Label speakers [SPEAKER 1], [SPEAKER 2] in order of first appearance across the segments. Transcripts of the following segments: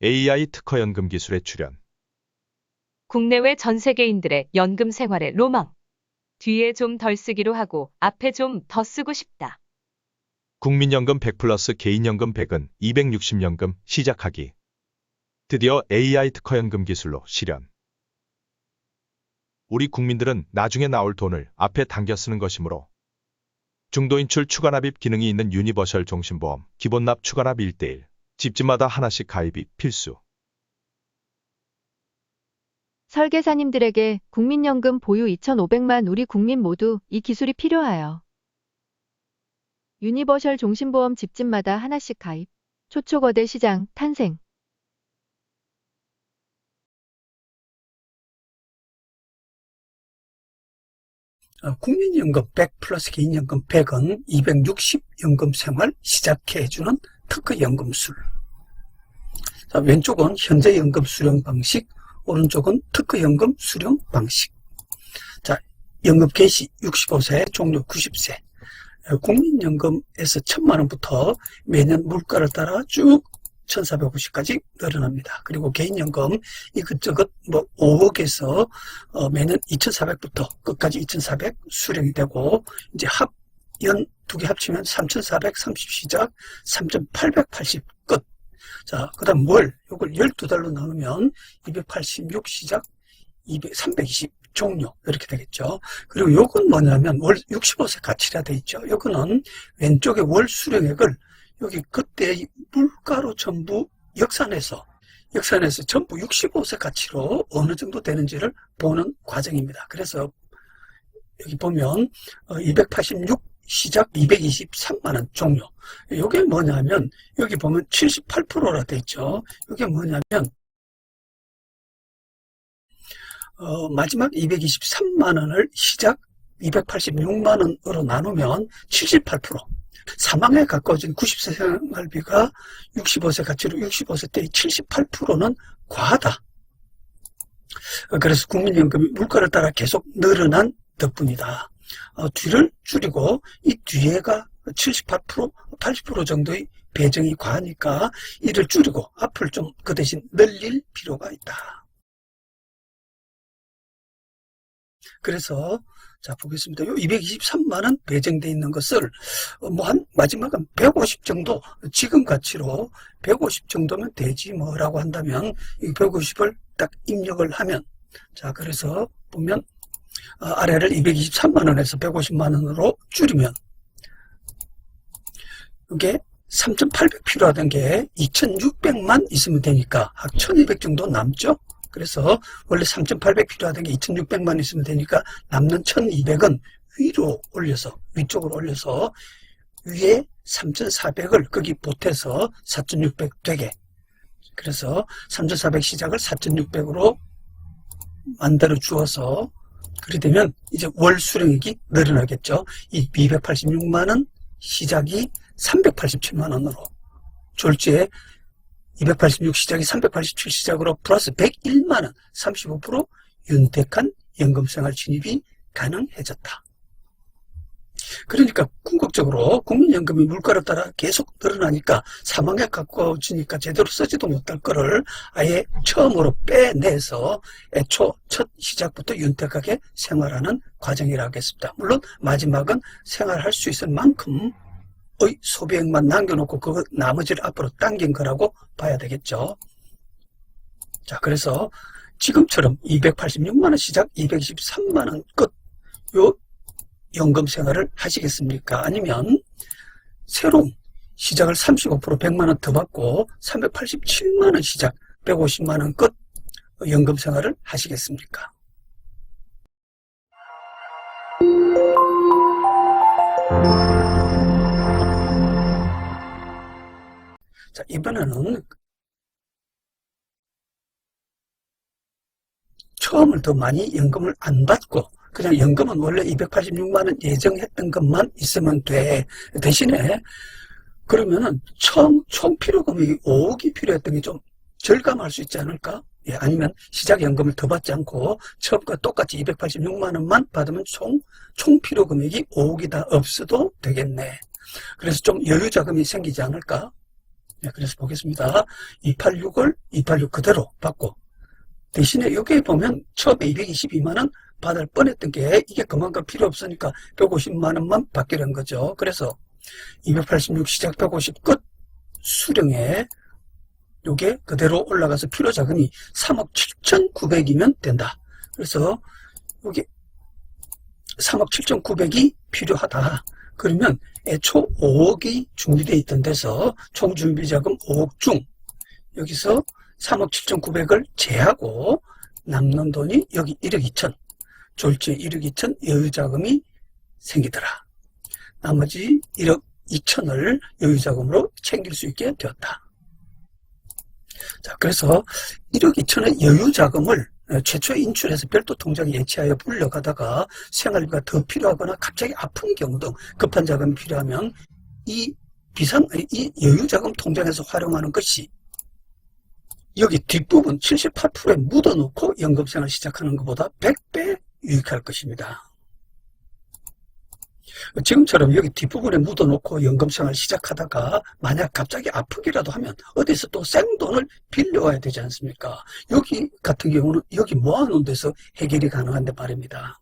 [SPEAKER 1] AI 특허연금 기술의 출현.
[SPEAKER 2] 국내외 전 세계인들의 연금 생활의 로망. 뒤에 좀 덜 쓰기로 하고 앞에 좀 더 쓰고 싶다.
[SPEAKER 1] 국민연금 100 플러스 개인연금 100은 260연금 시작하기. 드디어 AI 특허연금 기술로 실현. 우리 국민들은 나중에 나올 돈을 앞에 당겨 쓰는 것이므로 중도인출 추가납입 기능이 있는 유니버셜 종신보험 기본납 추가납 1:1 집집마다 하나씩 가입이 필수.
[SPEAKER 3] 설계사님들에게 국민연금 보유 2,500만 우리 국민 모두 이 기술이 필요하여. 유니버셜 종신보험 집집마다 하나씩 가입. 초초거대 시장 탄생.
[SPEAKER 4] 국민연금 100 플러스 개인연금 100은 260연금 생활 시작해 해주는 특허연금술. 자, 왼쪽은 현재 연금 수령 방식, 오른쪽은 특허연금 수령 방식. 자, 연금 개시 65세, 종료 90세. 국민연금에서 1,000만원부터 매년 물가를 따라 쭉 1,450까지 늘어납니다. 그리고 개인연금 이것저것 5억에서 매년 2,400부터 끝까지 2,400 수령이 되고, 이제 연 두 개 합치면 3,430 시작, 3,880 끝. 자, 그 다음 요걸 12달로 나누면 286 시작, 320 종료 이렇게 되겠죠. 그리고 요건 뭐냐면 월 65세 가치라 돼 있죠. 요거는 왼쪽에 월 수령액을 여기 그때 물가로 전부 역산해서 전부 65세 가치로 어느 정도 되는지를 보는 과정입니다. 그래서 여기 보면 286 시작 223만원 종료. 이게 뭐냐면 여기 보면 78%라 돼 있죠. 이게 뭐냐면 마지막 223만원을 시작 286만원으로 나누면 78%. 사망에 가까워진 90세 생활비가 65세 가치로 65세 때의 78%는 과하다. 그래서 국민연금이 물가를 따라 계속 늘어난 덕분이다. 뒤를 줄이고 이 뒤에가 78%, 80% 정도의 배정이 과하니까 이를 줄이고 앞을 좀 그 대신 늘릴 필요가 있다. 그래서 자 보겠습니다. 요 223만원 배정되어 있는 것을 한 마지막은 150 정도, 지금 가치로 150 정도면 되지 뭐라고 한다면 이 150을 딱 입력을 하면, 자 그래서 보면 아래를 223만원에서 150만원으로 줄이면 이게 3,800 필요하던 게 2,600만 있으면 되니까 한 1,200 정도 남죠. 그래서 원래 3,800 필요하던 게 2,600만 있으면 되니까 남는 1,200은 위쪽으로 올려서 위에 3,400을 거기 보태서 4,600 되게, 그래서 3,400 시작을 4,600으로 만들어 주어서 그렇게 되면 이제 월 수령액이 늘어나겠죠. 이 286만원 시작이 387만원으로 졸지에 286 시작이 387 시작으로 플러스 101만원 35% 윤택한 연금생활 진입이 가능해졌다. 그러니까 궁극적으로 국민연금이 물가를 따라 계속 늘어나니까 사망에 가까워지니까 제대로 쓰지도 못할 거를 아예 처음으로 빼내서 애초 첫 시작부터 윤택하게 생활하는 과정이라고 하겠습니다. 물론 마지막은 생활할 수 있을 만큼 소비액만 남겨놓고 그 나머지를 앞으로 당긴 거라고 봐야 되겠죠. 자, 그래서 지금처럼 286만원 시작 223만원 끝, 요 연금 생활을 하시겠습니까? 아니면 새로운 시작을 35% 100만원 더 받고 387만원 시작 150만원 끝 연금 생활을 하시겠습니까? 자, 이번에는 처음을 더 많이 연금을 안 받고 그냥 연금은 원래 286만원 예정했던 것만 있으면 돼. 대신에 그러면은 총 필요 금액이 5억이 필요했던 게 좀 절감할 수 있지 않을까? 예, 아니면 시작 연금을 더 받지 않고 처음과 똑같이 286만원만 받으면 총 필요 금액이 5억이 다 없어도 되겠네. 그래서 좀 여유 자금이 생기지 않을까? 네, 그래서 보겠습니다. 286을 286 그대로 받고, 대신에 여기에 보면 처음에 222만 원 받을 뻔했던 게 이게 그만큼 필요 없으니까 150만 원만 받게 된 거죠. 그래서 286 시작 150 끝 수령에 요게 그대로 올라가서 필요 자금이 3억 7,900이면 된다. 그래서 여기 3억 7,900이 필요하다. 그러면 애초 5억이 준비되어 있던 데서 총 준비자금 5억 중 여기서 3억 7,900을 제하고 남는 돈이 여기 1억 2천, 졸지에 1억 2천 여유자금이 생기더라. 나머지 1억 2천을 여유자금으로 챙길 수 있게 되었다. 자, 그래서 1억 2천의 여유자금을 최초에 인출해서 별도 통장에 예치하여 불려가다가 생활비가 더 필요하거나 갑자기 아픈 경우 등 급한 자금이 필요하면 이 여유자금 통장에서 활용하는 것이 여기 뒷부분 78%에 묻어놓고 연금생활 시작하는 것보다 100배 유익할 것입니다. 지금처럼 여기 뒷부분에 묻어놓고 연금생활 시작하다가 만약 갑자기 아프기라도 하면 어디서 또 생돈을 빌려와야 되지 않습니까? 여기 같은 경우는 여기 모아놓은 데서 해결이 가능한데 말입니다.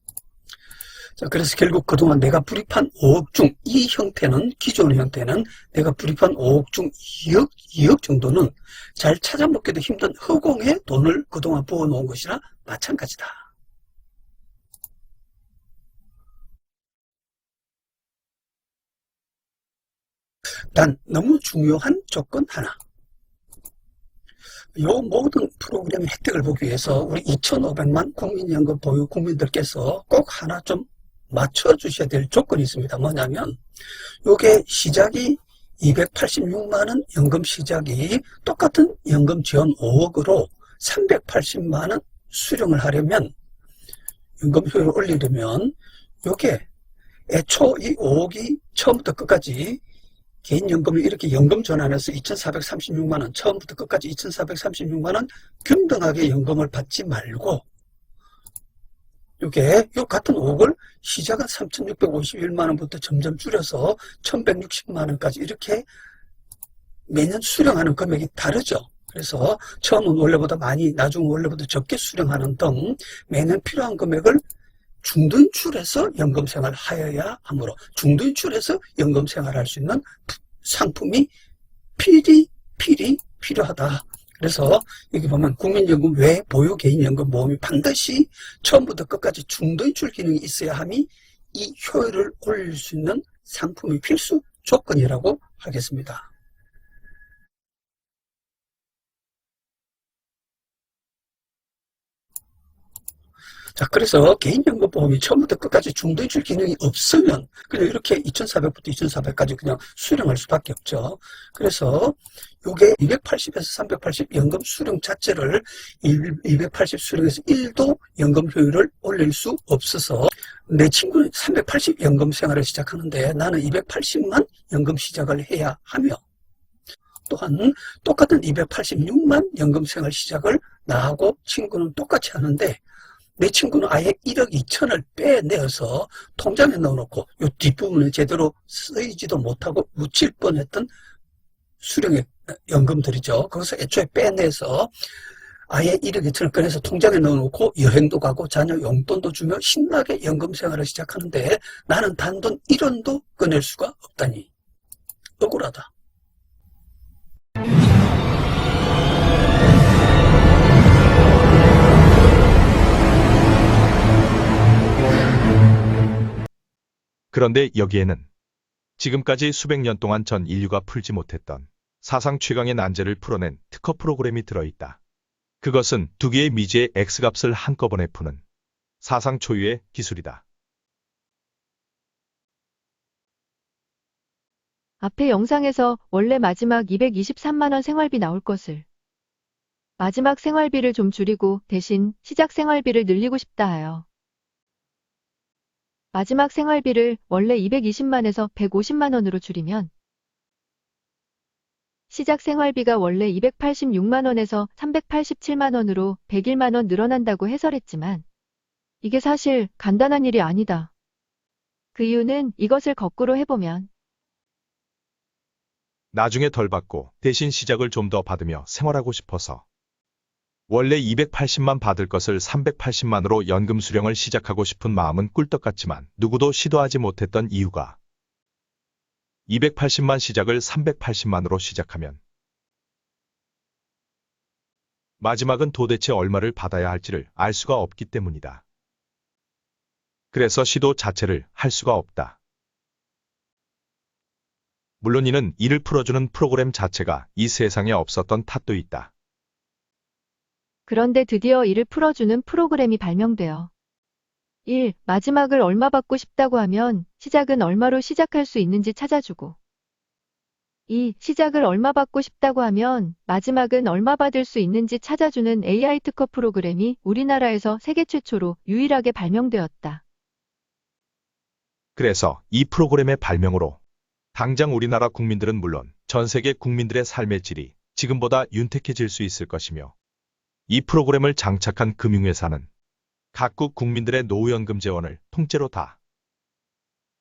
[SPEAKER 4] 자, 그래서 결국 그동안 내가 불입한 5억 중 이 형태는, 기존의 형태는 내가 불입한 5억 중 2억 정도는 잘 찾아먹기도 힘든 허공에 돈을 그동안 부어놓은 것이나 마찬가지다. 단 너무 중요한 조건 하나. 요 모든 프로그램의 혜택을 보기 위해서 우리 2,500만 국민연금 보유 국민들께서 꼭 하나 좀 맞춰주셔야 될 조건이 있습니다. 뭐냐면 요게 시작이 286만원 연금 시작이 똑같은 연금 지원 5억으로 380만원 수령을 하려면 연금 효율을 올리려면 요게 애초 이 5억이 처음부터 끝까지 개인연금을 이렇게 연금 전환해서 2,436만원, 처음부터 끝까지 2,436만원 균등하게 연금을 받지 말고, 요게, 요 같은 5억을 시작은 3,651만원부터 점점 줄여서 1,160만원까지 이렇게 매년 수령하는 금액이 다르죠. 그래서 처음은 원래보다 많이, 나중은 원래보다 적게 수령하는 등 매년 필요한 금액을 중도인출해서 연금생활 하여야 하므로 중도인출해서 연금생활할 수 있는 상품이 필히 필요하다. 그래서 여기 보면 국민연금 외 보유 개인연금보험이 반드시 처음부터 끝까지 중도인출 기능이 있어야 함이 이 효율을 올릴 수 있는 상품이 필수 조건이라고 하겠습니다. 자, 그래서 개인연금보험이 처음부터 끝까지 중도인출 기능이 없으면 그냥 이렇게 2,400부터 2,400까지 그냥 수령할 수밖에 없죠. 그래서 요게 280에서 380 연금 수령 자체를 280 수령에서 1도 연금 효율을 올릴 수 없어서 내 친구는 380 연금 생활을 시작하는데 나는 280만 연금 시작을 해야 하며 또한 똑같은 286만 연금 생활 시작을 나하고 친구는 똑같이 하는데 내 친구는 아예 1억 2천을 빼내어서 통장에 넣어놓고 이 뒷부분을 제대로 쓰이지도 못하고 묻힐 뻔했던 수령의 연금들이죠. 거기서 애초에 빼내서 아예 1억 2천을 꺼내서 통장에 넣어놓고 여행도 가고 자녀 용돈도 주며 신나게 연금 생활을 시작하는데 나는 단돈 1원도 꺼낼 수가 없다니 억울하다.
[SPEAKER 1] 그런데 여기에는 지금까지 수백 년 동안 전 인류가 풀지 못했던 사상 최강의 난제를 풀어낸 특허 프로그램이 들어있다. 그것은 두 개의 미지의 X값을 한꺼번에 푸는 사상 초유의 기술이다.
[SPEAKER 3] 앞에 영상에서 원래 마지막 223만원 생활비 나올 것을 마지막 생활비를 좀 줄이고 대신 시작 생활비를 늘리고 싶다 하여 마지막 생활비를 원래 220만에서 150만원으로 줄이면 시작 생활비가 원래 286만원에서 387만원으로 101만원 늘어난다고 해설했지만 이게 사실 간단한 일이 아니다. 그 이유는 이것을 거꾸로 해보면
[SPEAKER 1] 나중에 덜 받고 대신 시작을 좀 더 받으며 생활하고 싶어서. 원래 280만 받을 것을 380만으로 연금 수령을 시작하고 싶은 마음은 꿀떡 같지만 누구도 시도하지 못했던 이유가 280만 시작을 380만으로 시작하면 마지막은 도대체 얼마를 받아야 할지를 알 수가 없기 때문이다. 그래서 시도 자체를 할 수가 없다. 물론 이는 이를 풀어주는 프로그램 자체가 이 세상에 없었던 탓도 있다.
[SPEAKER 3] 그런데 드디어 이를 풀어주는 프로그램이 발명되어 1. 마지막을 얼마 받고 싶다고 하면 시작은 얼마로 시작할 수 있는지 찾아주고 2. 시작을 얼마 받고 싶다고 하면 마지막은 얼마 받을 수 있는지 찾아주는 AI 특허 프로그램이 우리나라에서 세계 최초로 유일하게 발명되었다.
[SPEAKER 1] 그래서 이 프로그램의 발명으로 당장 우리나라 국민들은 물론 전 세계 국민들의 삶의 질이 지금보다 윤택해질 수 있을 것이며 이 프로그램을 장착한 금융회사는 각국 국민들의 노후연금 재원을 통째로 다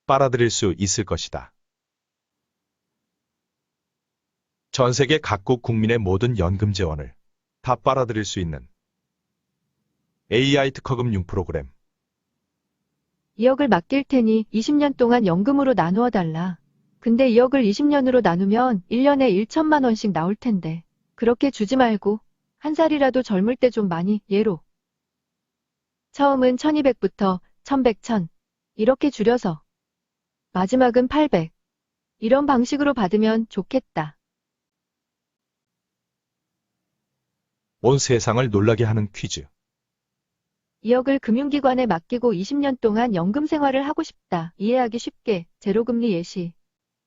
[SPEAKER 1] 빨아들일 수 있을 것이다. 전 세계 각국 국민의 모든 연금 재원을 다 빨아들일 수 있는 AI 특허금융 프로그램.
[SPEAKER 3] 2억을 맡길 테니 20년 동안 연금으로 나누어 달라. 근데 2억을 20년으로 나누면 1년에 1천만 원씩 나올 텐데. 그렇게 주지 말고 한 살이라도 젊을 때 좀 많이, 예로. 처음은 1200부터 1100, 1000 이렇게 줄여서 마지막은 800. 이런 방식으로 받으면 좋겠다.
[SPEAKER 1] 온 세상을 놀라게 하는 퀴즈.
[SPEAKER 3] 2억을 금융기관에 맡기고 20년 동안 연금 생활을 하고 싶다. 이해하기 쉽게 제로금리 예시.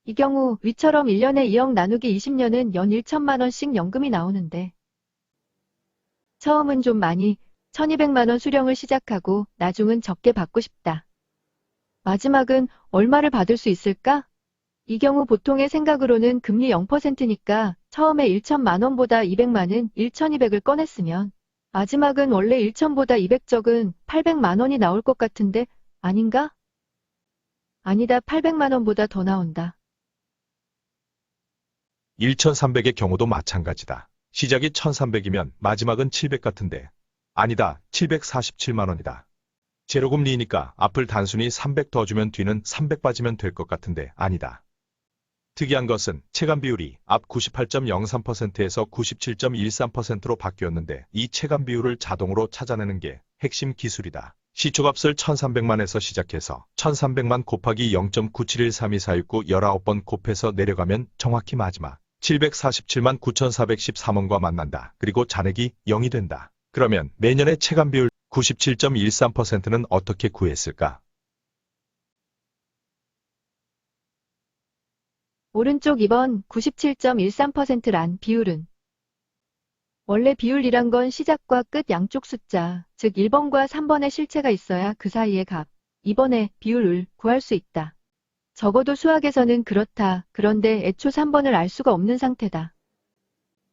[SPEAKER 3] 이 경우 위처럼 1년에 2억 나누기 20년은 연 1천만 원씩 연금이 나오는데 처음은 좀 많이 1200만 원 수령을 시작하고 나중은 적게 받고 싶다. 마지막은 얼마를 받을 수 있을까? 이 경우 보통의 생각으로는 금리 0%니까 처음에 1천만 원보다 200만은 1200을 꺼냈으면 마지막은 원래 1천보다 200 적은 800만 원이 나올 것 같은데 아닌가? 아니다. 800만 원보다 더 나온다.
[SPEAKER 1] 1300의 경우도 마찬가지다. 시작이 1300이면 마지막은 700 같은데. 아니다. 747만 원이다. 제로금리니까 앞을 단순히 300 더 주면 뒤는 300 빠지면 될 것 같은데 아니다. 특이한 것은 체감 비율이 앞 98.03%에서 97.13%로 바뀌었는데 이 체감 비율을 자동으로 찾아내는 게 핵심 기술이다. 시초값을 1300만에서 시작해서 1300만 곱하기 0.9713249 19번 곱해서 내려가면 정확히 마지막 747만 9413원과 만난다. 그리고 잔액이 0이 된다. 그러면 매년의 체감 비율 97.13%는 어떻게 구했을까?
[SPEAKER 3] 오른쪽 2번 97.13%란 비율은 원래 비율이란 건 시작과 끝 양쪽 숫자, 즉 1번과 3번의 실체가 있어야 그 사이의 값, 2번의 비율을 구할 수 있다. 적어도 수학에서는 그렇다. 그런데 애초 3번을 알 수가 없는 상태다.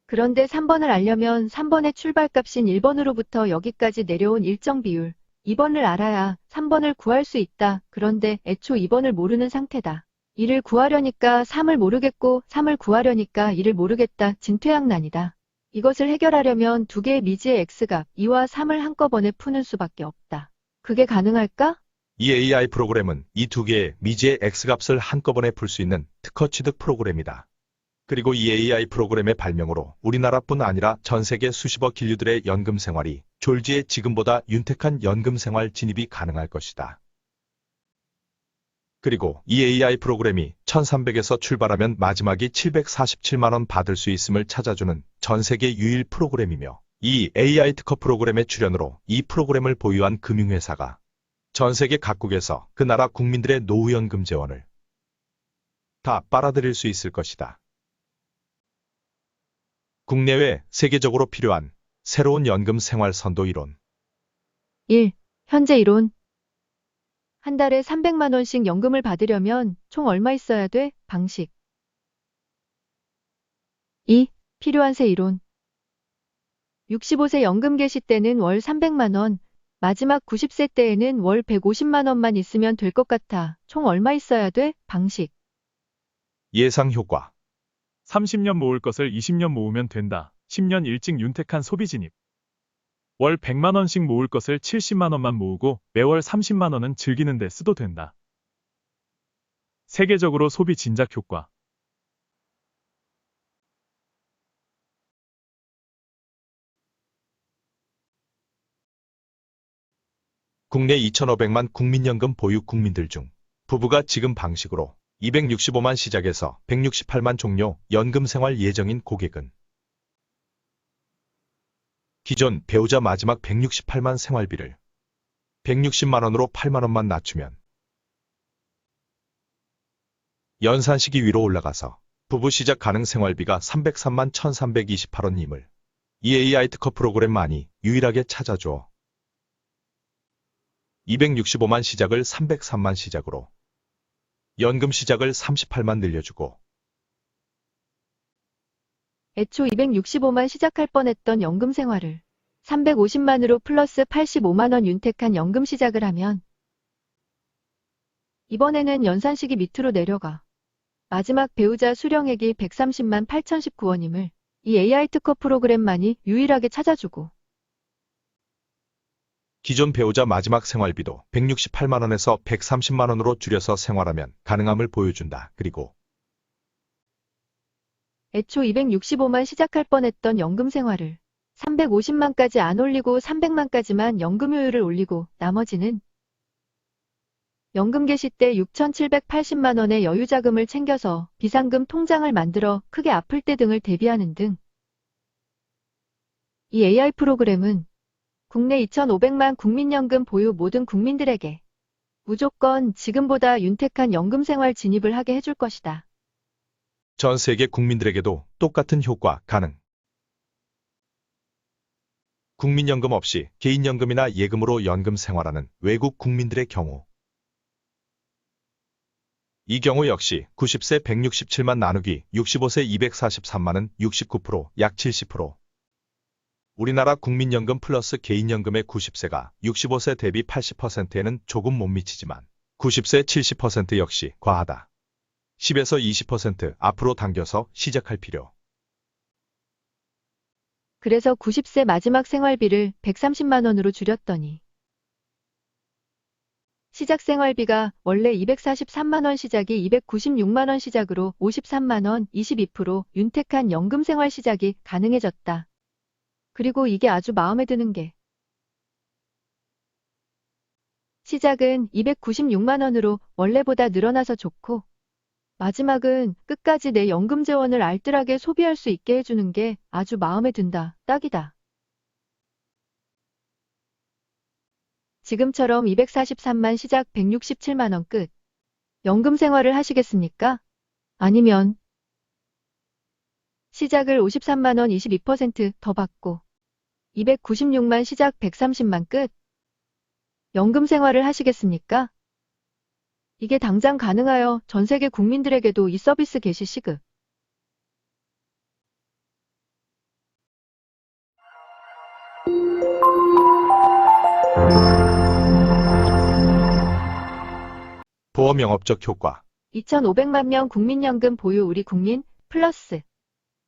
[SPEAKER 3] 그런데 3번을 알려면 3번의 출발값인 1번으로부터 여기까지 내려온 일정 비율, 2번을 알아야 3번을 구할 수 있다. 그런데 애초 2번을 모르는 상태다. 2를 구하려니까 3을 모르겠고 3을 구하려니까 2를 모르겠다. 진퇴양난이다. 이것을 해결하려면 두 개의 미지의 x값 2와 3을 한꺼번에 푸는 수밖에 없다. 그게 가능할까?
[SPEAKER 1] 이 AI 프로그램은 이 두 개의 미지의 x값을 한꺼번에 풀 수 있는 특허 취득 프로그램이다. 그리고 이 AI 프로그램의 발명으로 우리나라뿐 아니라 전 세계 수십억 인류들의 연금 생활이 졸지에 지금보다 윤택한 연금 생활 진입이 가능할 것이다. 그리고 이 AI 프로그램이 1300에서 출발하면 마지막이 747만 원 받을 수 있음을 찾아주는 전 세계 유일 프로그램이며 이 AI 특허 프로그램의 출연으로 이 프로그램을 보유한 금융회사가 전 세계 각국에서 그 나라 국민들의 노후연금 재원을 다 빨아들일 수 있을 것이다. 국내외 세계적으로 필요한 새로운 연금 생활 선도 이론.
[SPEAKER 3] 1. 현재 이론. 한 달에 300만 원씩 연금을 받으려면 총 얼마 있어야 돼? 방식. 2. 필요한 세 이론. 65세 연금 개시 때는 월 300만 원, 마지막 90세 때에는 월 150만 원만 있으면 될 것 같아. 총 얼마 있어야 돼? 방식.
[SPEAKER 1] 예상 효과.
[SPEAKER 5] 30년 모을 것을 20년 모으면 된다. 10년 일찍 윤택한 소비 진입. 월 100만 원씩 모을 것을 70만 원만 모으고 매월 30만 원은 즐기는 데 쓰도 된다. 세계적으로 소비 진작 효과.
[SPEAKER 1] 국내 2,500만 국민연금 보유 국민들 중 부부가 지금 방식으로 265만 시작해서 168만 종료 연금 생활 예정인 고객은 기존 배우자 마지막 168만 생활비를 160만 원으로 8만 원만 낮추면 연산 시기 위로 올라가서 부부 시작 가능 생활비가 303만 1,328원임을 이 AI 특허 프로그램만이 유일하게 찾아줘. 265만 시작을 303만 시작으로 연금 시작을 38만 늘려주고
[SPEAKER 3] 애초 265만 시작할 뻔했던 연금 생활을 350만으로 플러스 85만 원 윤택한 연금 시작을 하면 이번에는 연산 시기 밑으로 내려가 마지막 배우자 수령액이 130만 8,019원임을 이 AI 특허 프로그램만이 유일하게 찾아주고
[SPEAKER 1] 기존 배우자 마지막 생활비도 168만 원에서 130만 원으로 줄여서 생활하면 가능함을 보여준다. 그리고
[SPEAKER 3] 애초 265만 시작할 뻔했던 연금 생활을 350만까지 안 올리고 300만까지만 연금 효율을 올리고 나머지는 연금 개시 때 6,780만 원의 여유자금을 챙겨서 비상금 통장을 만들어 크게 아플 때 등을 대비하는 등 이 AI 프로그램은 국내 2,500만 국민연금 보유 모든 국민들에게 무조건 지금보다 윤택한 연금 생활 진입을 하게 해줄 것이다.
[SPEAKER 1] 전 세계 국민들에게도 똑같은 효과 가능. 국민연금 없이 개인연금이나 예금으로 연금 생활하는 외국 국민들의 경우 이 경우 역시 90세 167만 나누기 65세 243만은 69%, 약 70%. 우리나라 국민연금 플러스 개인연금의 90세가 65세 대비 80%에는 조금 못 미치지만 90세 70% 역시 과하다. 10에서 20% 앞으로 당겨서 시작할 필요.
[SPEAKER 3] 그래서 90세 마지막 생활비를 130만 원으로 줄였더니 시작 생활비가 원래 243만 원 시작이 296만 원 시작으로 53만 원 22% 윤택한 연금 생활 시작이 가능해졌다. 그리고 이게 아주 마음에 드는 게 시작은 296만 원으로 원래보다 늘어나서 좋고 마지막은 끝까지 내 연금 재원을 알뜰하게 소비할 수 있게 해주는 게 아주 마음에 든다. 딱이다. 지금처럼 243만 시작 167만 원 끝. 연금 생활을 하시겠습니까? 아니면 시작을 53만 원 22% 더 받고 296만 시작 130만 끝. 연금 생활을 하시겠습니까? 이게 당장 가능하여 전 세계 국민들에게도 이 서비스 개시 시급.
[SPEAKER 1] 보험 영업적 효과.
[SPEAKER 3] 2,500만 명 국민연금 보유 우리 국민 플러스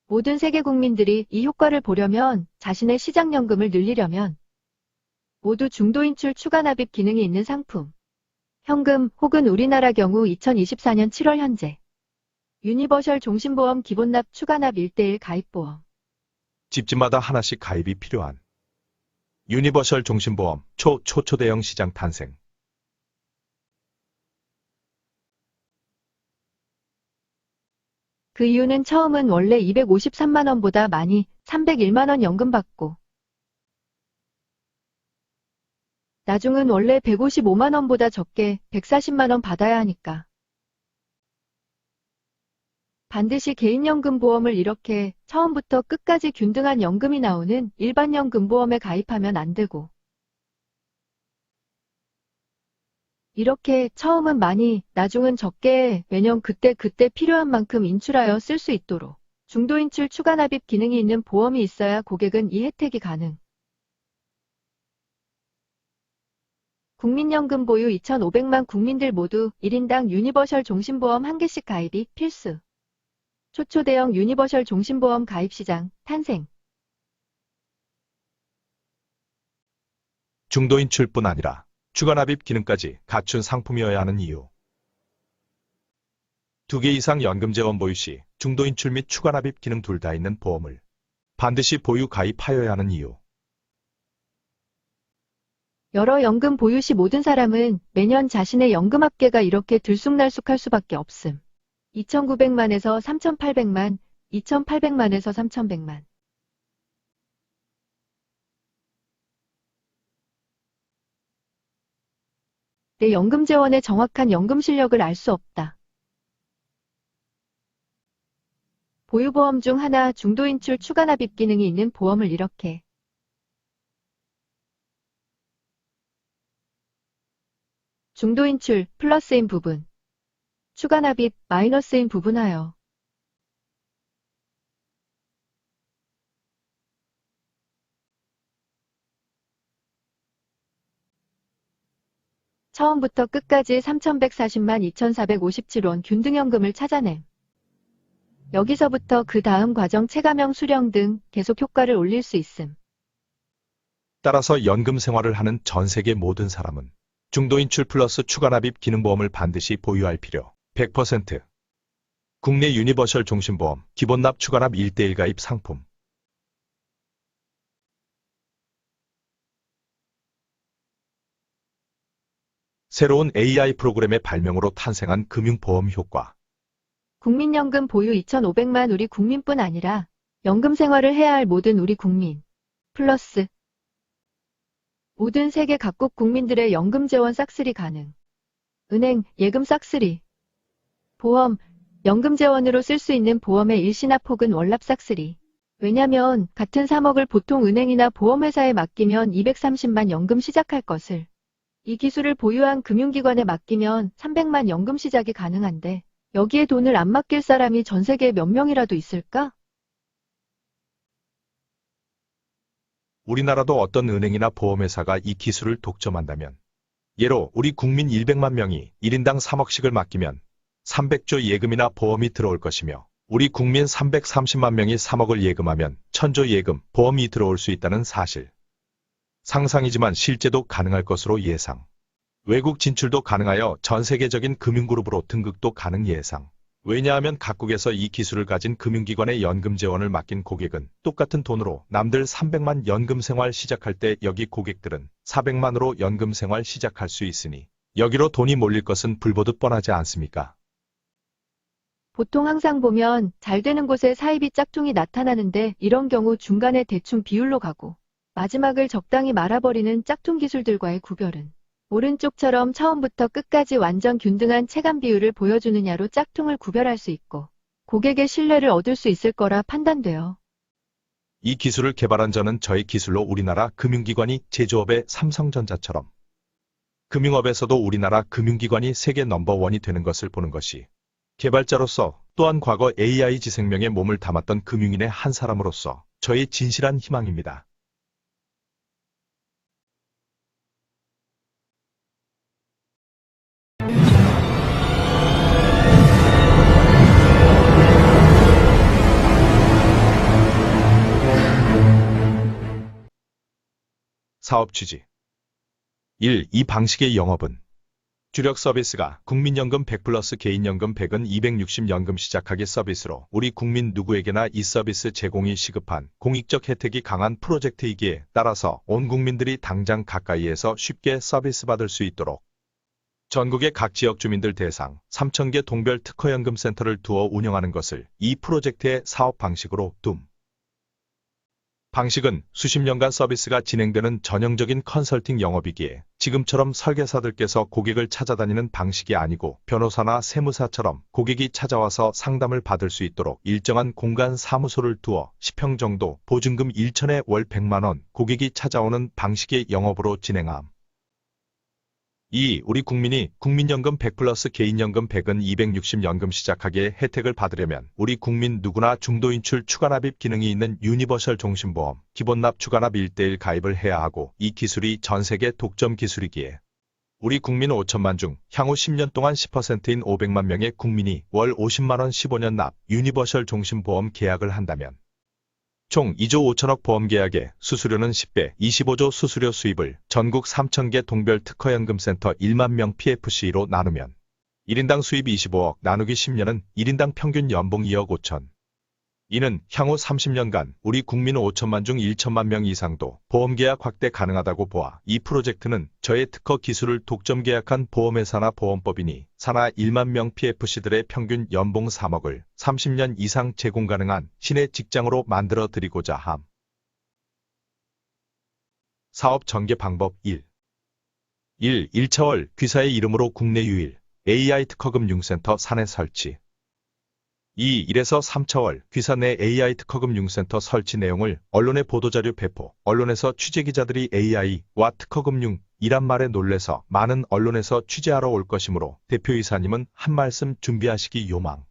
[SPEAKER 3] 모든 세계 국민들이 이 효과를 보려면 자신의 시작연금을 늘리려면 모두 중도인출 추가 납입 기능이 있는 상품. 현금 혹은 우리나라 경우 2024년 7월 현재 유니버셜 종신보험 기본납 추가납 1:1 가입보험.
[SPEAKER 1] 집집마다 하나씩 가입이 필요한 유니버셜 종신보험 초대형 시장 탄생.
[SPEAKER 3] 그 이유는 처음은 원래 253만 원보다 많이 301만 원 연금 받고 나중은 원래 155만 원보다 적게 140만 원 받아야 하니까. 반드시 개인연금 보험을 이렇게 처음부터 끝까지 균등한 연금이 나오는 일반연금보험에 가입하면 안 되고 이렇게 처음은 많이 나중은 적게 매년 그때 필요한 만큼 인출하여 쓸 수 있도록 중도인출 추가납입 기능이 있는 보험이 있어야 고객은 이 혜택이 가능. 국민연금 보유 2,500만 국민들 모두 1인당 유니버셜 종신보험 1개씩 가입이 필수. 초초대형 유니버셜 종신보험 가입 시장 탄생.
[SPEAKER 1] 중도인출뿐 아니라 추가납입 기능까지 갖춘 상품이어야 하는 이유. 2개 이상 연금재원 보유 시 중도인출 및 추가납입 기능 둘 다 있는 보험을 반드시 보유 가입하여야 하는 이유.
[SPEAKER 3] 여러 연금 보유 시 모든 사람은 매년 자신의 연금 합계가 이렇게 들쑥날쑥할 수밖에 없음. 2,900만에서 3,800만, 2,800만에서 3,100만. 내 연금재원의 정확한 연금 실력을 알 수 없다. 보유보험 중 하나 중도인출 추가납입 기능이 있는 보험을 이렇게 중도인출 플러스인 부분, 추가납입 마이너스인 부분하여 처음부터 끝까지 3,140만 2,457원 균등연금을 찾아냄. 여기서부터 그 다음 과정 체감형 수령 등 계속 효과를 올릴 수 있음.
[SPEAKER 1] 따라서 연금 생활을 하는 전 세계 모든 사람은 중도인출 플러스 추가납입 기능보험을 반드시 보유할 필요 100%. 국내 유니버셜 종신보험 기본납 추가납 1:1 가입 상품. 새로운 AI 프로그램의 발명으로 탄생한 금융보험 효과.
[SPEAKER 3] 국민연금 보유 2,500만 우리 국민뿐 아니라 연금 생활을 해야 할 모든 우리 국민. 플러스 모든 세계 각국 국민들의 연금 재원 싹쓸이 가능. 은행, 예금 싹쓸이. 보험, 연금 재원으로 쓸 수 있는 보험의 일시납 혹은 월납 싹쓸이. 왜냐면 같은 3억을 보통 은행이나 보험회사에 맡기면 230만 연금 시작할 것을. 이 기술을 보유한 금융기관에 맡기면 300만 연금 시작이 가능한데 여기에 돈을 안 맡길 사람이 전 세계에 몇 명이라도 있을까?
[SPEAKER 1] 우리나라도 어떤 은행이나 보험회사가 이 기술을 독점한다면 예로 우리 국민 100만 명이 1인당 3억씩을 맡기면 300조 예금이나 보험이 들어올 것이며 우리 국민 330만 명이 3억을 예금하면 1000조 예금, 보험이 들어올 수 있다는 사실. 상상이지만 실제도 가능할 것으로 예상. 외국 진출도 가능하여 전 세계적인 금융그룹으로 등극도 가능 예상. 왜냐하면 각국에서 이 기술을 가진 금융기관의 연금 재원을 맡긴 고객은 똑같은 돈으로 남들 300만 연금 생활 시작할 때 여기 고객들은 400만으로 연금 생활 시작할 수 있으니 여기로 돈이 몰릴 것은 불보듯 뻔하지 않습니까?
[SPEAKER 3] 보통 항상 보면 잘 되는 곳에 사이비 짝퉁이 나타나는데 이런 경우 중간에 대충 비율로 가고 마지막을 적당히 말아버리는 짝퉁 기술들과의 구별은 오른쪽처럼 처음부터 끝까지 완전 균등한 체감 비율을 보여주느냐로 짝퉁을 구별할 수 있고 고객의 신뢰를 얻을 수 있을 거라 판단돼요.
[SPEAKER 1] 이 기술을 개발한 저는 저의 기술로 우리나라 금융기관이 제조업의 삼성전자처럼 금융업에서도 우리나라 금융기관이 세계 넘버원이 되는 것을 보는 것이 개발자로서 또한 과거 AI 지생명에 몸을 담았던 금융인의 한 사람으로서 저의 진실한 희망입니다. 사업 취지 1. 이 방식의 영업은 주력 서비스가 국민연금 100 플러스 개인연금 100은 260연금 시작하기 서비스로 우리 국민 누구에게나 이 서비스 제공이 시급한 공익적 혜택이 강한 프로젝트이기에 따라서 온 국민들이 당장 가까이에서 쉽게 서비스 받을 수 있도록 전국의 각 지역 주민들 대상 3,000개 동별 특허연금센터를 두어 운영하는 것을 이 프로젝트의 사업 방식으로 둠. 방식은 수십 년간 서비스가 진행되는 전형적인 컨설팅 영업이기에 지금처럼 설계사들께서 고객을 찾아다니는 방식이 아니고 변호사나 세무사처럼 고객이 찾아와서 상담을 받을 수 있도록 일정한 공간 사무소를 두어 10평 정도 보증금 1천에 월 100만 원 고객이 찾아오는 방식의 영업으로 진행함. 2. 우리 국민이 국민연금 100 플러스 개인연금 100은 260연금 시작하기에 혜택을 받으려면 우리 국민 누구나 중도인출 추가납입 기능이 있는 유니버셜 종신보험 기본납 추가납 1:1 가입을 해야 하고 이 기술이 전 세계 독점 기술이기에 우리 국민 5천만 중 향후 10년 동안 10%인 500만 명의 국민이 월 50만 원 15년 납 유니버셜 종신보험 계약을 한다면 총 2조 5천억 보험 계약에 수수료는 10배 25조 수수료 수입을 전국 3,000개 동별 특허연금센터 1만 명 PFC로 나누면 1인당 수입 25억 나누기 10년은 1인당 평균 연봉 2억 5천. 이는 향후 30년간 우리 국민 5천만 중 1천만 명 이상도 보험계약 확대 가능하다고 보아 이 프로젝트는 저의 특허 기술을 독점 계약한 보험회사나 보험법인이 산하 1만 명 PFC들의 평균 연봉 3억을 30년 이상 제공 가능한 신의 직장으로 만들어 드리고자 함. 사업 전개 방법 1. 1차월 귀사의 이름으로 국내 유일 AI 특허금융센터 사내 설치. 1에서 3차월 귀사 내 AI 특허금융센터 설치 내용을 언론에 보도자료 배포, 언론에서 취재기자들이 AI와 특허금융이란 말에 놀래서 많은 언론에서 취재하러 올 것이므로 대표이사님은 한 말씀 준비하시기 요망.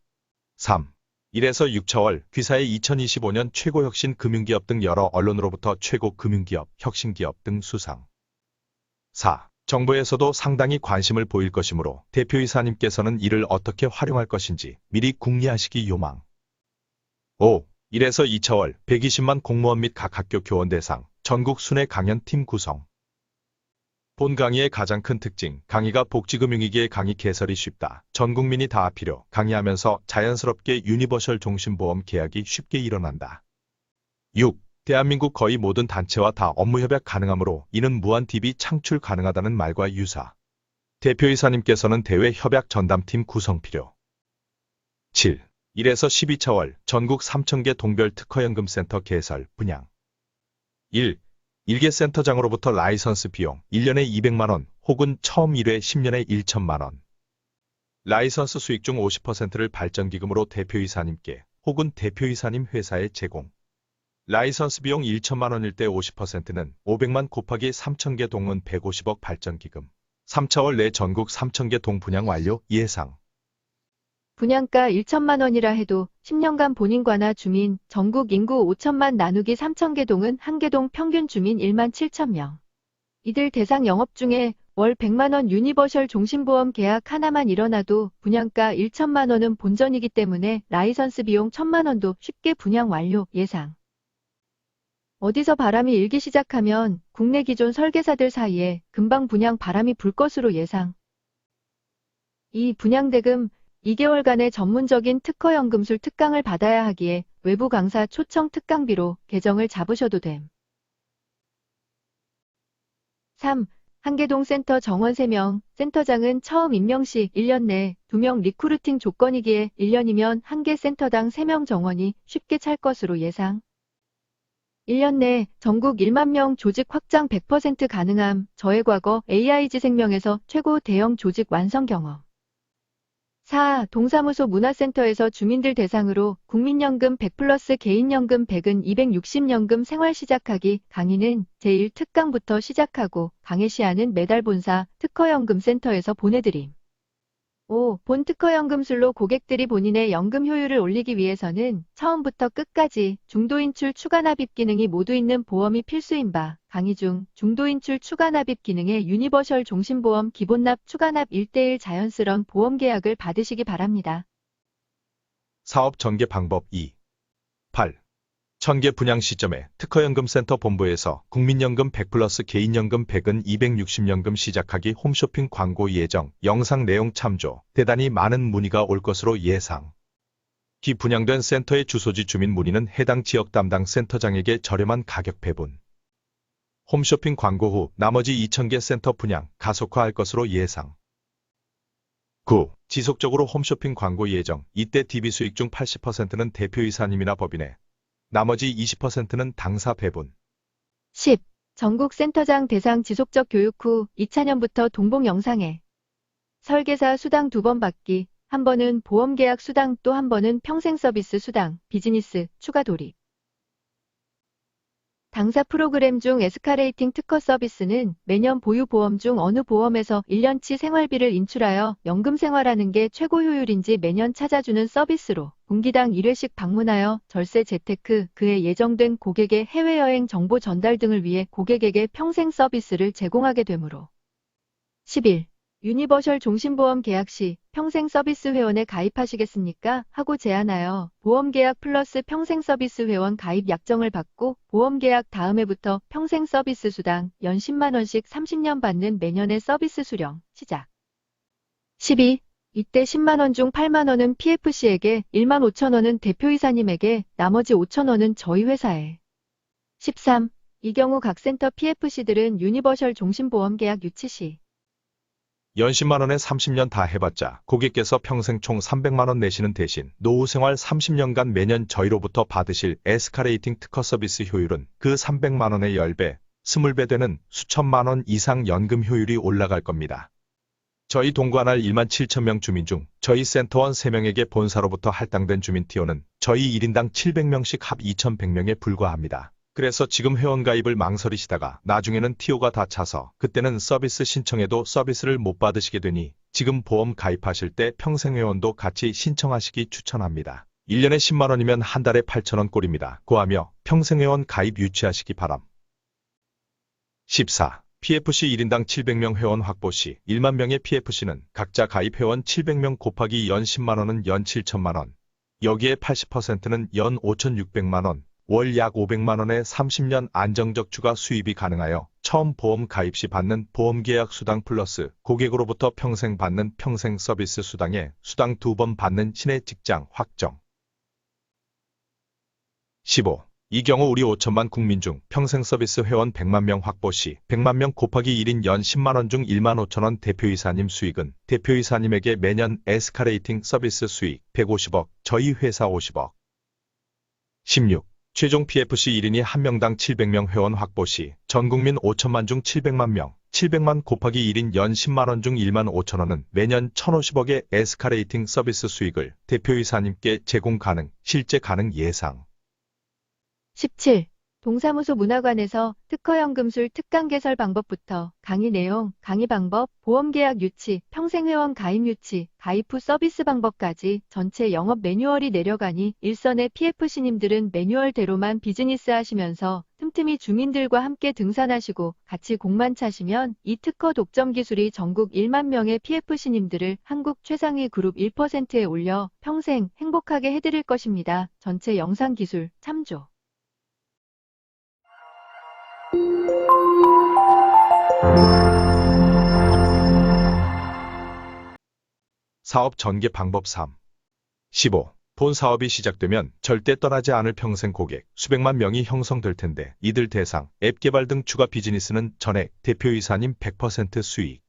[SPEAKER 1] 3. 1에서 6차월 귀사의 2025년 최고 혁신 금융기업 등 여러 언론으로부터 최고 금융기업, 혁신기업 등 수상. 4. 정부에서도 상당히 관심을 보일 것이므로 대표이사님께서는 이를 어떻게 활용할 것인지 미리 궁리하시기 요망. 5. 1에서 2차월 120만 공무원 및 각 학교 교원 대상 전국 순회 강연팀 구성. 본 강의의 가장 큰 특징, 강의가 복지금융위기의 강의 개설이 쉽다. 전 국민이 다 필요, 강의하면서 자연스럽게 유니버셜 종신보험 계약이 쉽게 일어난다. 6. 대한민국 거의 모든 단체와 다 업무 협약 가능하므로 이는 무한 DB 창출 가능하다는 말과 유사. 대표이사님께서는 대외 협약 전담팀 구성 필요. 7. 1에서 12차월 전국 3,000개 동별 특허연금센터 개설, 분양. 1. 1개 센터장으로부터 라이선스 비용 1년에 200만원 혹은 처음 1회 10년에 1천만원. 라이선스 수익 중 50%를 발전기금으로 대표이사님께 혹은 대표이사님 회사에 제공. 라이선스 비용 1천만원일 때 50%는 500만 곱하기 3,000개 동은 150억 발전기금. 3차월 내 전국 3,000개 동 분양 완료 예상.
[SPEAKER 3] 분양가 1천만 원이라 해도 10년간 본인과나 주민, 전국 인구 5천만 나누기 3,000개 동은 한 개 동 평균 주민 1만 7천 명. 이들 대상 영업 중에 월 100만 원 유니버셜 종신보험 계약 하나만 일어나도 분양가 1천만 원은 본전이기 때문에 라이선스 비용 1천만 원도 쉽게 분양 완료 예상. 어디서 바람이 일기 시작하면 국내 기존 설계사들 사이에 금방 분양 바람이 불 것으로 예상. 이 분양대금 2개월간의 전문적인 특허연금술 특강을 받아야 하기에 외부 강사 초청 특강비로 계정을 잡으셔도 됨. 3. 한계동 센터 정원 3명, 센터장은 처음 임명 시 1년 내 2명 리크루팅 조건이기에 1년이면 한 개 센터당 3명 정원이 쉽게 찰 것으로 예상. 1년 내 전국 1만 명 조직 확장 100% 가능함. 저의 과거 AIG생명에서 최고 대형 조직 완성 경험. 4. 동사무소 문화센터에서 주민들 대상으로 국민연금 100 플러스 개인연금 100은 260연금 생활 시작하기. 강의는 제1특강부터 시작하고 강의 시간은 매달 본사 특허연금센터에서 보내드림. 5. 본 특허연금술로 고객들이 본인의 연금 효율을 올리기 위해서는 처음부터 끝까지 중도인출 추가납입 기능이 모두 있는 보험이 필수인 바 강의 중 중도인출 추가납입 기능의 유니버셜 종신보험 기본납 추가납 1:1 자연스러운 보험계약을 받으시기 바랍니다.
[SPEAKER 1] 사업 전개 방법 2. 8. 1000개 분양 시점에 특허연금센터 본부에서 국민연금 100 플러스 개인연금 100은 260연금 시작하기 홈쇼핑 광고 예정, 영상 내용 참조, 대단히 많은 문의가 올 것으로 예상. 기 분양된 센터의 주소지 주민 문의는 해당 지역 담당 센터장에게 저렴한 가격 배분. 홈쇼핑 광고 후 나머지 2000개 센터 분양 가속화할 것으로 예상. 9. 지속적으로 홈쇼핑 광고 예정, 이때 DB 수익 중 80%는 대표이사님이나 법인에, 나머지 20%는 당사 배분.
[SPEAKER 3] 10. 전국 센터장 대상 지속적 교육 후 2차년부터 동봉 영상에 설계사 수당 2번 받기, 한 번은 보험계약 수당 또 한 번은 평생 서비스 수당, 비즈니스, 추가 돌입. 당사 프로그램 중 에스카레이팅 특허 서비스는 매년 보유 보험 중 어느 보험에서 1년치 생활비를 인출하여 연금 생활하는 게 최고 효율인지 매년 찾아주는 서비스로 분기당 1회씩 방문하여 절세 재테크, 그에 예정된 고객의 해외여행 정보 전달 등을 위해 고객에게 평생 서비스를 제공하게 되므로 11. 유니버셜 종신보험 계약 시 평생 서비스 회원에 가입하시겠습니까? 하고 제안하여 보험계약 플러스 평생 서비스 회원 가입 약정을 받고 보험계약 다음 해부터 평생 서비스 수당 연 10만원씩 30년 받는 매년의 서비스 수령 시작. 12. 이때 10만원 중 8만원은 PFC에게, 1만 5천원은 대표이사님에게, 나머지 5천원은 저희 회사에. 13. 이 경우 각 센터 PFC들은 유니버셜 종신보험 계약 유치 시
[SPEAKER 1] 연 10만 원에 30년 다 해봤자 고객께서 평생 총 300만 원 내시는 대신 노후 생활 30년간 매년 저희로부터 받으실 에스카레이팅 특허 서비스 효율은 그 300만 원의 10배, 20배 되는 수천만 원 이상 연금 효율이 올라갈 겁니다. 저희 동관할 1만 7천 명 주민 중 저희 센터원 3명에게 본사로부터 할당된 주민 티오는 저희 1인당 700명씩 합 2,100명에 불과합니다. 그래서 지금 회원가입을 망설이시다가 나중에는 티오가 다 차서 그때는 서비스 신청해도 서비스를 못 받으시게 되니 지금 보험 가입하실 때 평생회원도 같이 신청하시기 추천합니다. 1년에 10만 원이면 한 달에 8,000원 꼴입니다. 고하며 평생회원 가입 유치하시기 바람. 14. PFC 1인당 700명 회원 확보 시 1만 명의 PFC는 각자 가입 회원 700명 곱하기 연 10만 원은 연 7천만 원. 여기에 80%는 연 5,600만 원. 월 약 500만 원의 30년 안정적 추가 수입이 가능하여 처음 보험 가입 시 받는 보험계약 수당 플러스 고객으로부터 평생 받는 평생 서비스 수당에 수당 2번 받는 신의 직장 확정. 15. 이 경우 우리 5천만 국민 중 평생 서비스 회원 100만 명 확보 시 100만 명 곱하기 1인 연 10만 원 중 1만 5천 원 대표이사님 수익은 대표이사님에게 매년 에스카레이팅 서비스 수익 150억, 저희 회사 50억. 16. 최종 PFC 1인이 1명당 700명 회원 확보 시 전국민 5천만 중 700만 명, 700만 곱하기 1인 연 10만 원 중 1만 5천 원은 매년 1,050억의 에스카레이팅 서비스 수익을 대표이사님께 제공 가능, 실제 가능 예상.
[SPEAKER 3] 17. 동사무소 문화관에서 특허연금술 특강 개설 방법부터 강의 내용, 강의 방법, 보험계약 유치, 평생회원 가입 유치, 가입 후 서비스 방법까지 전체 영업 매뉴얼이 내려가니 일선의 PFC님들은 매뉴얼대로만 비즈니스 하시면서 틈틈이 주민들과 함께 등산하시고 같이 공만 차시면 이 특허 독점 기술이 전국 1만 명의 PFC님들을 한국 최상위 그룹 1%에 올려 평생 행복하게 해드릴 것입니다. 전체 영상 기술 참조.
[SPEAKER 1] 사업 전개 방법 3. 15. 본 사업이 시작되면 절대 떠나지 않을 평생 고객 수백만 명이 형성될 텐데 이들 대상 앱 개발 등 추가 비즈니스는 전액 대표이사님 100% 수익.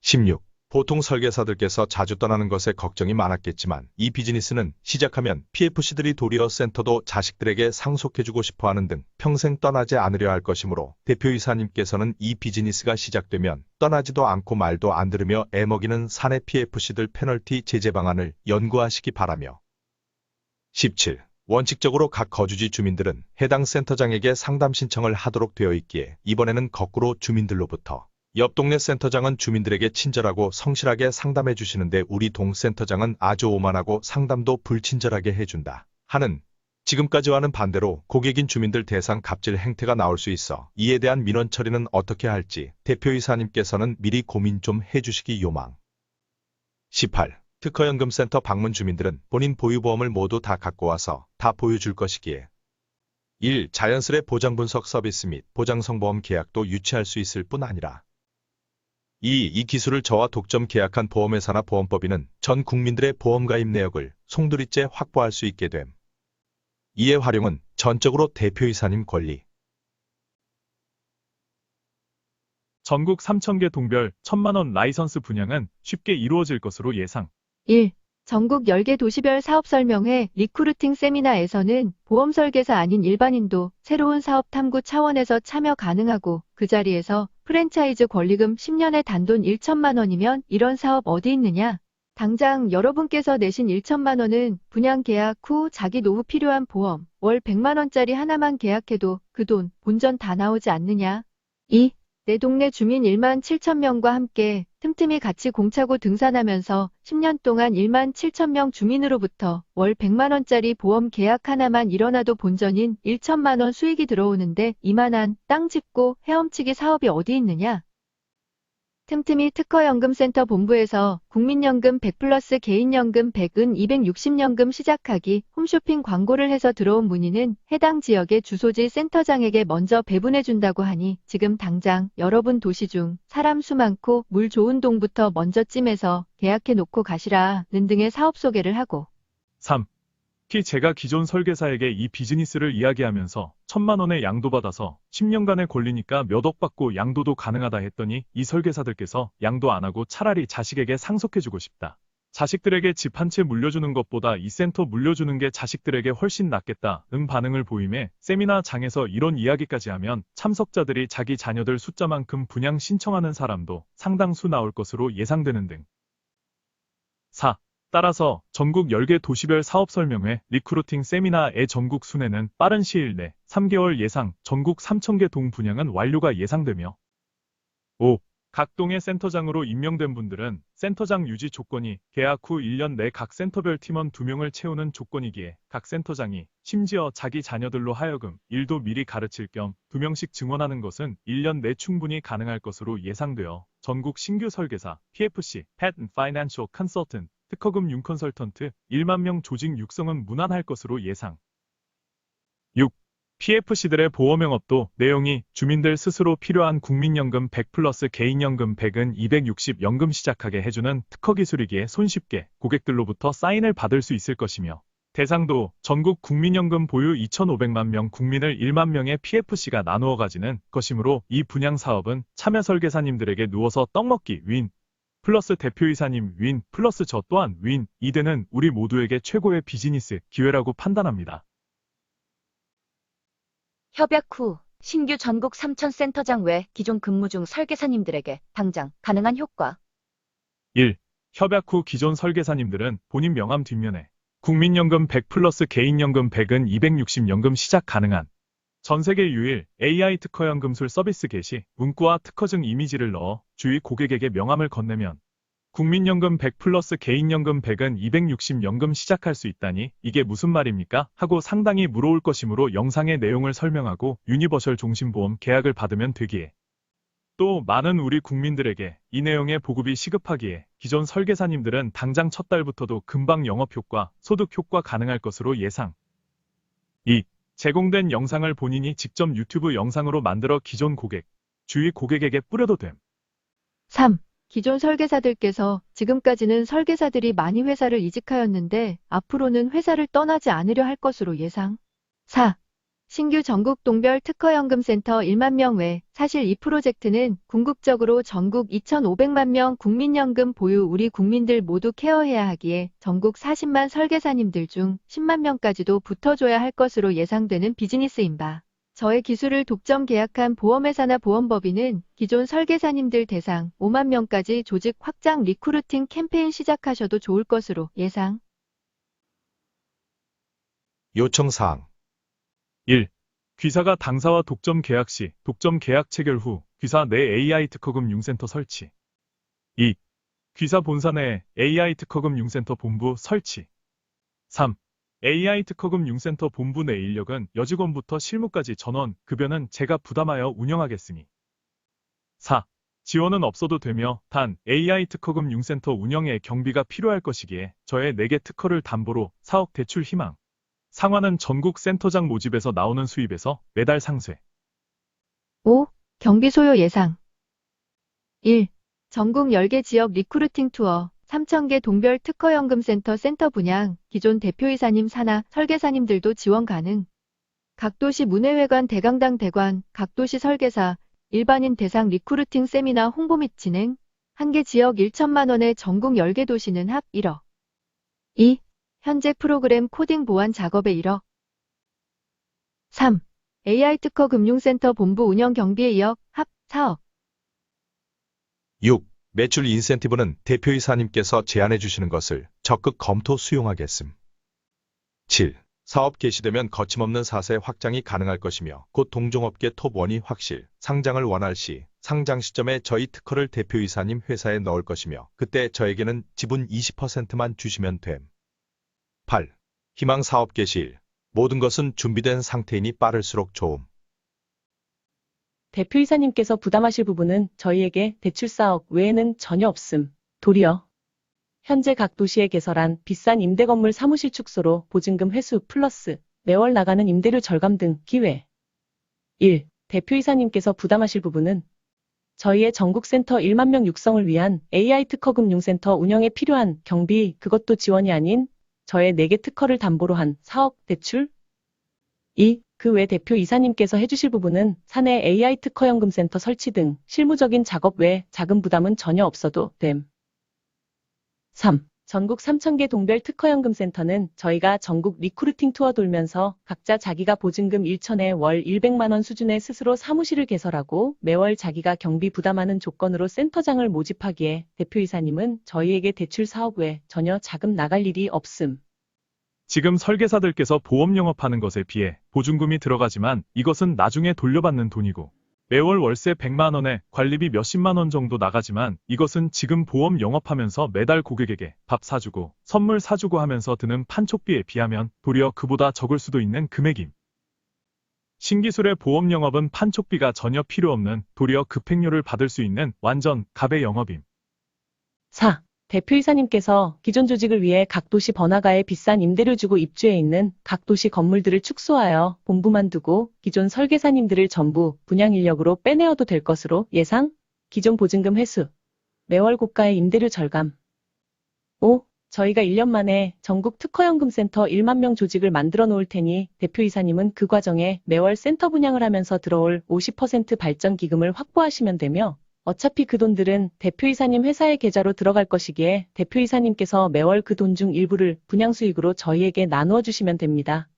[SPEAKER 1] 16. 보통 설계사들께서 자주 떠나는 것에 걱정이 많았겠지만 이 비즈니스는 시작하면 PFC들이 도리어 센터도 자식들에게 상속해주고 싶어하는 등 평생 떠나지 않으려 할 것이므로 대표이사님께서는 이 비즈니스가 시작되면 떠나지도 않고 말도 안 들으며 애먹이는 사내 PFC들 페널티 제재 방안을 연구하시기 바라며. 17. 원칙적으로 각 거주지 주민들은 해당 센터장에게 상담 신청을 하도록 되어 있기에 이번에는 거꾸로 주민들로부터 옆 동네 센터장은 주민들에게 친절하고 성실하게 상담해 주시는데 우리 동 센터장은 아주 오만하고 상담도 불친절하게 해준다 하는 지금까지와는 반대로 고객인 주민들 대상 갑질 행태가 나올 수 있어 이에 대한 민원 처리는 어떻게 할지 대표이사님께서는 미리 고민 좀 해주시기 요망. 18. 특허연금센터 방문 주민들은 본인 보유보험을 모두 다 갖고 와서 다 보여줄 것이기에 1. 자연스레 보장분석 서비스 및 보장성보험 계약도 유치할 수 있을 뿐 아니라 2. 이 기술을 저와 독점 계약한 보험회사나 보험법인은 전 국민들의 보험가입 내역을 송두리째 확보할 수 있게 됨. 이의 활용은 전적으로 대표이사님 권리.
[SPEAKER 5] 전국 3,000개 동별 1,000만 원 라이선스 분양은 쉽게 이루어질 것으로 예상.
[SPEAKER 3] 1. 전국 10개 도시별 사업 설명회 리크루팅 세미나에서는 보험 설계사 아닌 일반인도 새로운 사업 탐구 차원에서 참여 가능하고 그 자리에서 프랜차이즈 권리금 10년에 단돈 1천만 원이면 이런 사업 어디 있느냐? 당장 여러분께서 내신 1천만 원은 분양 계약 후 자기 노후 필요한 보험 월 100만 원짜리 하나만 계약해도 그 돈 본전 다 나오지 않느냐? 2. 내 동네 주민 1만 7천 명과 함께 틈틈이 같이 공차고 등산하면서 10년 동안 1만 7천 명 주민으로부터 월 100만 원짜리 보험 계약 하나만 일어나도 본전인 1천만 원 수익이 들어오는데 이만한 땅 짚고 헤엄치기 사업이 어디 있느냐? 틈틈이 특허연금센터 본부에서 국민연금 100 플러스 개인연금 100은 260연금 시작하기 홈쇼핑 광고를 해서 들어온 문의는 해당 지역의 주소지 센터장에게 먼저 배분해준다고 하니 지금 당장 여러분 도시 중 사람 수 많고 물 좋은 동부터 먼저 찜해서 계약해 놓고 가시라는 등의 사업 소개를 하고
[SPEAKER 5] 3. 특히 제가 기존 설계사에게 이 비즈니스를 이야기하면서 1,000만 원의 양도 받아서 10년간의 권리니까 몇 억 받고 양도도 가능하다 했더니 이 설계사들께서 양도 안 하고 차라리 자식에게 상속해주고 싶다. 자식들에게 집 한 채 물려주는 것보다 이 센터 물려주는 게 자식들에게 훨씬 낫겠다. 반응을 보임에 세미나장에서 이런 이야기까지 하면 참석자들이 자기 자녀들 숫자만큼 분양 신청하는 사람도 상당수 나올 것으로 예상되는 등. 4. 따라서 전국 10개 도시별 사업 설명회 리크루팅 세미나의 전국 순회는 빠른 시일 내 3개월 예상 전국 3,000개 동 분양은 완료가 예상되며 5. 각 동의 센터장으로 임명된 분들은 센터장 유지 조건이 계약 후 1년 내 각 센터별 팀원 2명을 채우는 조건이기에 각 센터장이 심지어 자기 자녀들로 하여금 일도 미리 가르칠 겸 2명씩 증원하는 것은 1년 내 충분히 가능할 것으로 예상되어 전국 신규 설계사, PFC, Pet and Financial Consultant, 특허금융 컨설턴트 1만 명 조직 육성은 무난할 것으로 예상. 6. PFC들의 보험 영업도 내용이 주민들 스스로 필요한 국민연금 100 플러스 개인연금 100은 260 연금 시작하게 해주는 특허 기술이기에 손쉽게 고객들로부터 사인을 받을 수 있을 것이며 대상도 전국 국민연금 보유 2,500만 명 국민을 1만 명의 PFC가 나누어 가지는 것이므로 이 분양 사업은 참여 설계사님들에게 누워서 떡먹기 윈 플러스 대표이사님 윈 플러스 저 또한 윈 이 되는 우리 모두에게 최고의 비즈니스 기회라고 판단합니다.
[SPEAKER 6] 협약 후 신규 전국 3천 센터장 외 기존 근무 중 설계사님들에게 당장 가능한 효과.
[SPEAKER 5] 1. 협약 후 기존 설계사님들은 본인 명함 뒷면에 국민연금 100 플러스 개인연금 100은 260 연금 시작 가능한 전세계 유일 AI 특허연금술 서비스 개시 문구와 특허증 이미지를 넣어 주위 고객에게 명함을 건네면 국민연금 100 플러스 개인연금 100은 260 연금 시작할 수 있다니 이게 무슨 말입니까? 하고 상당히 물어올 것이므로 영상의 내용을 설명하고 유니버셜 종신보험 계약을 받으면 되기에 또 많은 우리 국민들에게 이 내용의 보급이 시급하기에 기존 설계사님들은 당장 첫 달부터도 금방 영업효과, 소득효과 가능할 것으로 예상. 2. 제공된 영상을 본인이 직접 유튜브 영상으로 만들어 기존 고객, 주위 고객에게 뿌려도 됨.
[SPEAKER 3] 3. 기존 설계사들께서 지금까지는 설계사들이 많이 회사를 이직하였는데 앞으로는 회사를 떠나지 않으려 할 것으로 예상. 4. 신규 전국 동별 특허연금센터 1만 명 외 사실 이 프로젝트는 궁극적으로 전국 2,500만 명 국민연금 보유 우리 국민들 모두 케어해야 하기에 전국 40만 설계사님들 중 10만 명까지도 붙어줘야 할 것으로 예상되는 비즈니스인 바. 저의 기술을 독점 계약한 보험회사나 보험법인은 기존 설계사님들 대상 5만 명까지 조직 확장 리크루팅 캠페인 시작하셔도 좋을 것으로 예상.
[SPEAKER 1] 요청사항
[SPEAKER 5] 1. 귀사가 당사와 독점 계약 시 독점 계약 체결 후 귀사 내 AI 특허금융센터 설치. 2. 귀사 본사 내 AI 특허금융센터 본부 설치. 3. AI 특허금융센터 본부 내 인력은 여직원부터 실무까지 전원, 급여는 제가 부담하여 운영하겠으니. 4. 지원은 없어도 되며 단 AI 특허금융센터 운영에 경비가 필요할 것이기에 저의 4개 특허를 담보로 4억 대출 희망. 상환은 전국 센터장 모집에서 나오는 수입에서 매달 상쇄.
[SPEAKER 3] 5. 경비 소요 예상. 1. 전국 10개 지역 리크루팅 투어 3,000개 동별 특허연금센터 센터 분양, 기존 대표이사님 산하 설계사님들도 지원 가능. 각 도시 문해회관 대강당 대관, 각 도시 설계사, 일반인 대상 리크루팅 세미나 홍보 및 진행, 1개 지역 1천만 원의 전국 10개 도시는 합 1억. 2. 현재 프로그램 코딩 보완 작업에 1억. 3. AI 특허 금융센터 본부 운영 경비에 2억, 합 4억.
[SPEAKER 1] 6. 매출 인센티브는 대표이사님께서 제안해 주시는 것을 적극 검토 수용하겠음. 7. 사업 개시되면 거침없는 사세 확장이 가능할 것이며 곧 동종업계 톱1이 확실, 상장을 원할 시 상장 시점에 저희 특허를 대표이사님 회사에 넣을 것이며 그때 저에게는 지분 20%만 주시면 됨. 8. 희망 사업 개시일. 모든 것은 준비된 상태이니 빠를수록 좋음.
[SPEAKER 7] 대표이사님께서 부담하실 부분은 저희에게 대출 사업 외에는 전혀 없음. 도리어 현재 각 도시에 개설한 비싼 임대 건물 사무실 축소로 보증금 회수 플러스 매월 나가는 임대료 절감 등 기회. 1. 대표이사님께서 부담하실 부분은 저희의 전국센터 1만 명 육성을 위한 AI 특허 금융센터 운영에 필요한 경비, 그것도 지원이 아닌 저의 4개 특허를 담보로 한 4억 대출. 2. 그 외 대표이사님께서 해주실 부분은 사내 AI 특허연금센터 설치 등 실무적인 작업 외 자금 부담은 전혀 없어도 됨. 3. 전국 3,000개 동별 특허연금센터는 저희가 전국 리크루팅 투어 돌면서 각자 자기가 보증금 1천에 월 100만 원 수준의 스스로 사무실을 개설하고 매월 자기가 경비 부담하는 조건으로 센터장을 모집하기에 대표이사님은 저희에게 대출 사업 외 전혀 자금 나갈 일이 없음.
[SPEAKER 5] 지금 설계사들께서 보험 영업하는 것에 비해 보증금이 들어가지만 이것은 나중에 돌려받는 돈이고 매월 월세 100만 원에 관리비 몇십만 원 정도 나가지만 이것은 지금 보험 영업하면서 매달 고객에게 밥 사주고 선물 사주고 하면서 드는 판촉비에 비하면 도리어 그보다 적을 수도 있는 금액임. 신기술의 보험 영업은 판촉비가 전혀 필요 없는 도리어 급행료를 받을 수 있는 완전 갑의 영업임.
[SPEAKER 7] 4. 대표이사님께서 기존 조직을 위해 각 도시 번화가에 비싼 임대료 주고 입주해 있는 각 도시 건물들을 축소하여 본부만 두고 기존 설계사님들을 전부 분양 인력으로 빼내어도 될 것으로 예상, 기존 보증금 회수, 매월 고가의 임대료 절감. 5. 저희가 1년 만에 전국 특허연금센터 1만 명 조직을 만들어 놓을 테니 대표이사님은 그 과정에 매월 센터 분양을 하면서 들어올 50% 발전 기금을 확보하시면 되며 어차피 그 돈들은 대표이사님 회사의 계좌로 들어갈 것이기에 대표이사님께서 매월 그 돈 중 일부를 분양 수익으로 저희에게 나누어 주시면 됩니다.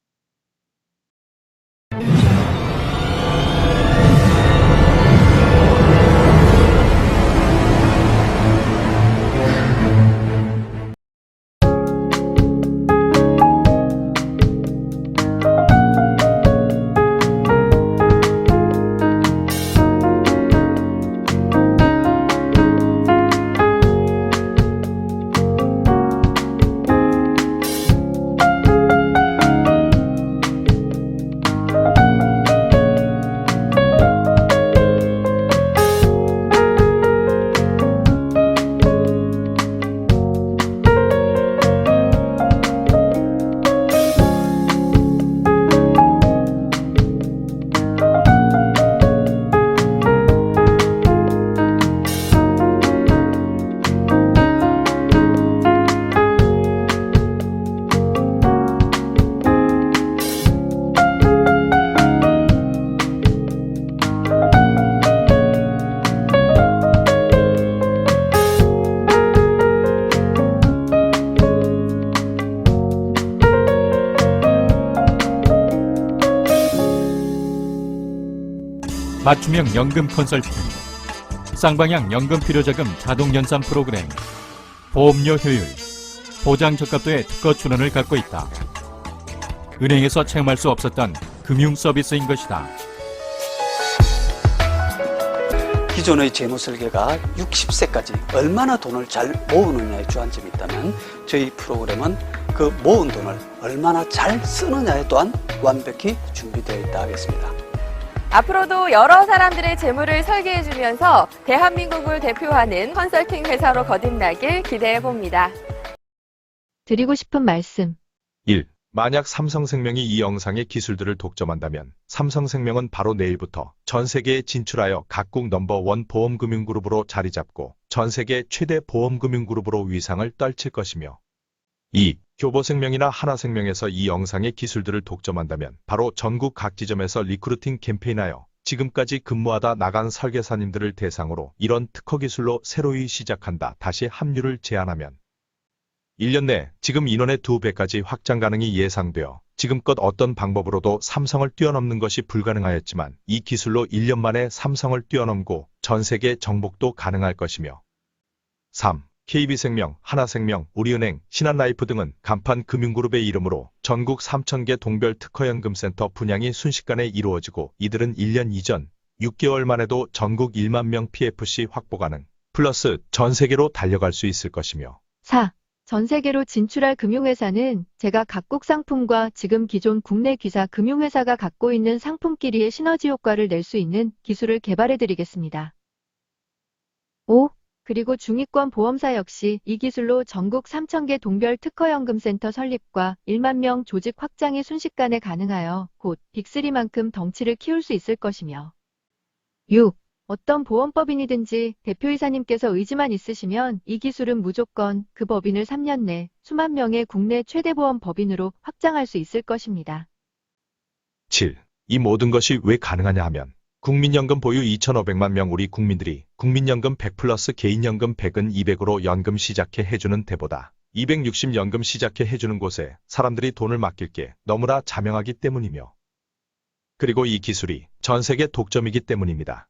[SPEAKER 8] 맞춤형 연금 컨설팅, 쌍방향 연금 필요자금 자동 연산 프로그램, 보험료 효율, 보장 적합도의 특허 출원을 갖고 있다. 은행에서 체험할 수 없었던 금융 서비스인 것이다.
[SPEAKER 4] 기존의 재무 설계가 60세까지 얼마나 돈을 잘 모으느냐에 주안점이 있다면 저희 프로그램은 그 모은 돈을 얼마나 잘 쓰느냐에 또한 완벽히 준비되어 있다 하겠습니다.
[SPEAKER 9] 앞으로도 여러 사람들의 재물을 설계해주면서 대한민국을 대표하는 컨설팅 회사로 거듭나길 기대해봅니다.
[SPEAKER 3] 드리고 싶은 말씀.
[SPEAKER 1] 1. 만약 삼성생명이 이 영상의 기술들을 독점한다면 삼성생명은 바로 내일부터 전 세계에 진출하여 각국 넘버원 보험금융그룹으로 자리 잡고 전 세계 최대 보험금융그룹으로 위상을 떨칠 것이며 2. 교보생명이나 하나생명에서 이 영상의 기술들을 독점한다면 바로 전국 각 지점에서 리크루팅 캠페인하여 지금까지 근무하다 나간 설계사님들을 대상으로 이런 특허 기술로 새로이 시작한다. 다시 합류를 제안하면 1년 내 지금 인원의 2배까지 확장 가능이 예상되어 지금껏 어떤 방법으로도 삼성을 뛰어넘는 것이 불가능하였지만 이 기술로 1년 만에 삼성을 뛰어넘고 전 세계 정복도 가능할 것이며 3. KB생명, 하나생명, 우리은행, 신한라이프 등은 간판 금융그룹의 이름으로 전국 3,000개 동별 특허연금센터 분양이 순식간에 이루어지고 이들은 1년 이전 6개월 만에도 전국 1만 명 PFC 확보 가능, 플러스 전 세계로 달려갈 수 있을 것이며
[SPEAKER 3] 4. 전 세계로 진출할 금융회사는 제가 각국 상품과 지금 기존 국내 기사 금융회사가 갖고 있는 상품끼리의 시너지 효과를 낼 수 있는 기술을 개발해 드리겠습니다. 5. 그리고 중위권 보험사 역시 이 기술로 전국 3,000개 동별 특허연금센터 설립과 1만 명 조직 확장이 순식간에 가능하여 곧 빅3만큼 덩치를 키울 수 있을 것이며 6. 어떤 보험법인이든지 대표이사님께서 의지만 있으시면 이 기술은 무조건 그 법인을 3년 내 수만 명의 국내 최대 보험 법인으로 확장할 수 있을 것입니다.
[SPEAKER 1] 7. 이 모든 것이 왜 가능하냐 하면 국민연금 보유 2,500만 명 우리 국민들이 국민연금 100 플러스 개인연금 100은 200으로 연금 시작해 해주는 데보다 260 연금 시작해 해주는 곳에 사람들이 돈을 맡길 게 너무나 자명하기 때문이며 그리고 이 기술이 전 세계 독점이기 때문입니다.